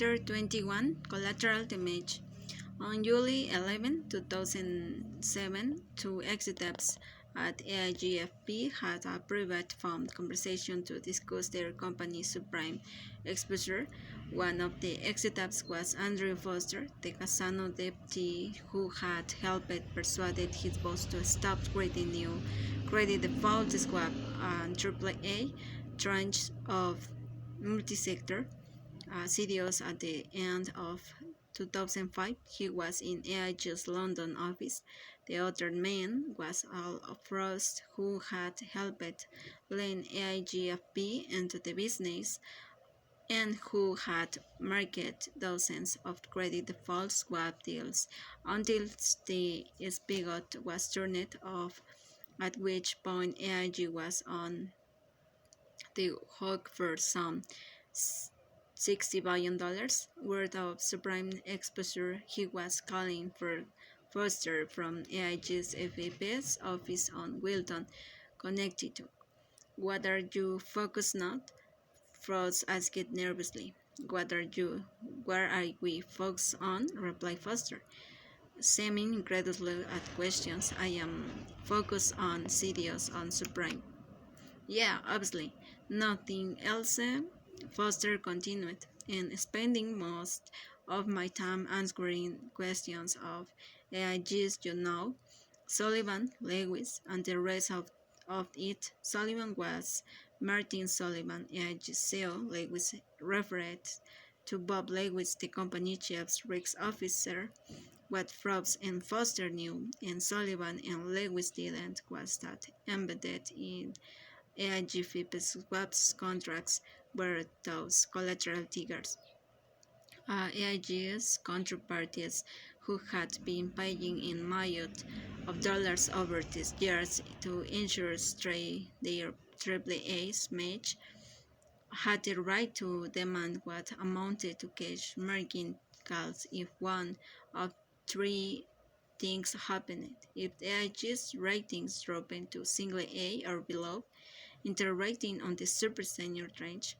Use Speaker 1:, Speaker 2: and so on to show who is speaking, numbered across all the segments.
Speaker 1: Chapter 21 Collateral Damage. On July 11, 2007, two executives at AIGFP had a private phone conversation to discuss their company's subprime exposure. One of the executives was Andrew Foster, the Casino deputy who had helped persuade his boss to stop creating new credit default swap and AAA tranche of multi-sector CDOs at the end of 2005. He was in AIG's London office. The other man was Al Frost, who had helped land AIGFP into the business and who had marketed dozens of credit default swap deals until the spigot was turned off, at which point AIG was on the hook for some $60 billion worth of subprime exposure. He was calling for Foster from AIG's FAP's office on Wilton, Connecticut. "What are you focused on?" Frost asked nervously. What are we focused on?" replied Foster, seeming incredulous at questions. "I am focused on CDOs on subprime." "Yeah, obviously. Nothing else?" Foster continued, "and spending most of my time answering questions of AIGs, Sullivan, Lewis, and the rest of it." Sullivan was Martin Sullivan, AIG's CEO. Lewis referred to Bob Lewis, the company chief's risk officer. What Frost and Foster knew, and Sullivan and Lewis didn't, was that embedded in AIG FIP swaps contracts were those collateral triggers. AIG's counterparties, who had been paying in millions of dollars over these years to ensure their AAA match, had the right to demand what amounted to cash margin calls if one of three things happened. If AIG's ratings dropped to single A or below, interacting on the super senior range,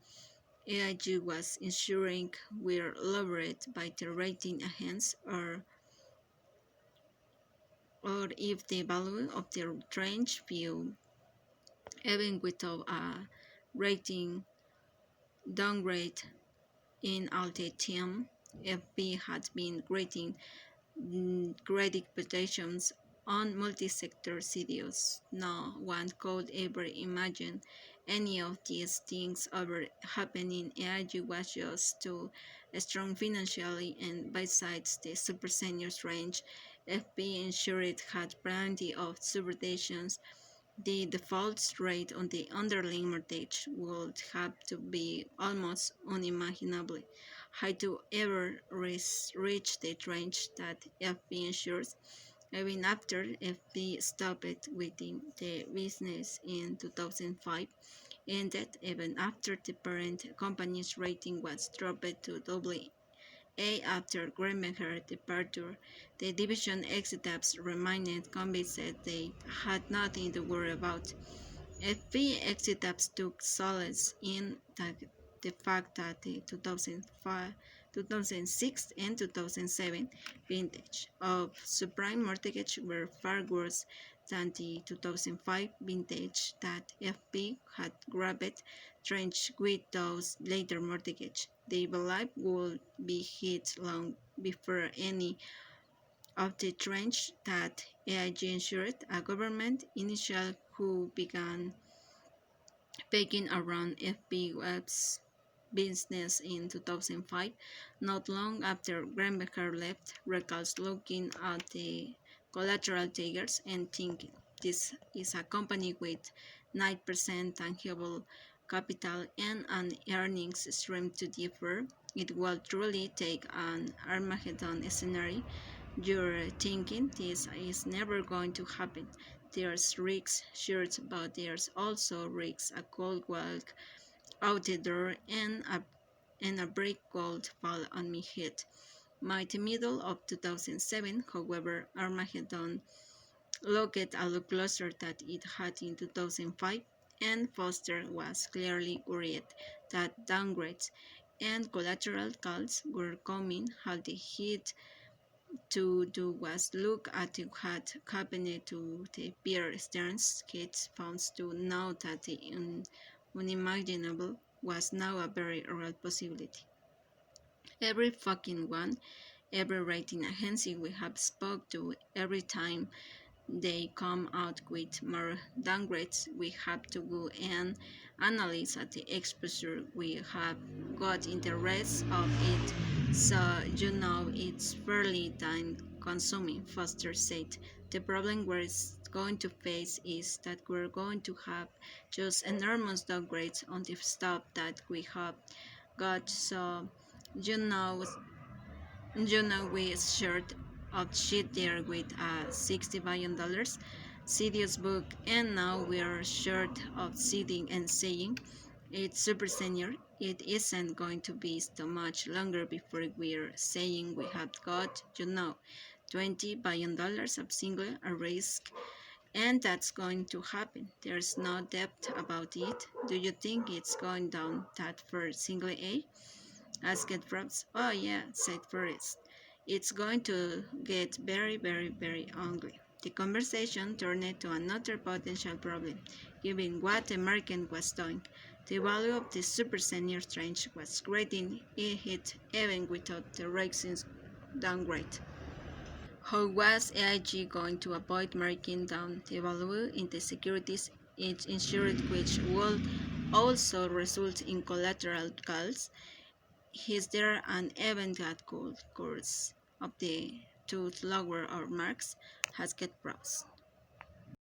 Speaker 1: AIG was ensuring were lowered by the rating agents, or if the value of the range fell, even without a rating downgrade. In all the time, FP had been granting credit protections on multi-sector CDOs. No one could ever imagine any of these things ever happening. AIG was just too strong financially, and besides the super seniors range, FP insured had plenty of subordinations. The default rate on the underlying mortgage would have to be almost unimaginably high to ever reach the range that FP ensures. Even after FP stopped within the business in 2005, ended even after the parent company's rating was dropped to AA after Greenbacher's departure, the division executives remained convinced that they had nothing to worry about. FP executives took solace in the fact that the 2006 and 2007 vintage of subprime mortgage were far worse than the 2005 vintage that FP had grabbed trench with those later mortgages. They believed would be hit long before any of the trench that AIG insured. A government initial who began pegging around FP Web's business in 2005, not long after Greenbacher left, recalls looking at the collateral triggers and thinking, this is a company with 9% tangible capital and an earnings stream to defer. It will truly take an Armageddon scenario. You're thinking this is never going to happen. There's risks, sure, but there's also risks. A cold walk out the door and a brick could fall on my head. By the middle of 2007, however, Armageddon looked a lot closer than it had in 2005, and Foster was clearly worried that downgrades and collateral calls were coming. All they had to do was look at what had happened to the Bear Stearns hedge funds to know that the unimaginable was now a very real possibility. Every fucking one, every rating agency we have spoke to, every time they come out with more downgrades, we have to go and analyze at the exposure we have got in the rest of it. So it's fairly time consuming, Foster said. The problem we're going to face is that we're going to have just enormous downgrades on the stuff that we have got. So you know we shared of shit there with a $60 billion serious book, and now we are short of sitting and saying it's super senior. It isn't going to be so much longer before we're saying we have got, $20 billion of single a risk, and that's going to happen. There's no doubt about it. Do you think it's going down that for single A? Asked Frost. Oh yeah, said Forrest. It's going to get very, very, very ugly. The conversation turned to another potential problem, given what the market was doing. The value of the super senior tranche was creating a hit even without the rising downgrade. How was AIG going to avoid marking down the value in the securities it insured, which would also result in collateral calls? Is there an event that could cause of the to lower our marks? Asked Browse.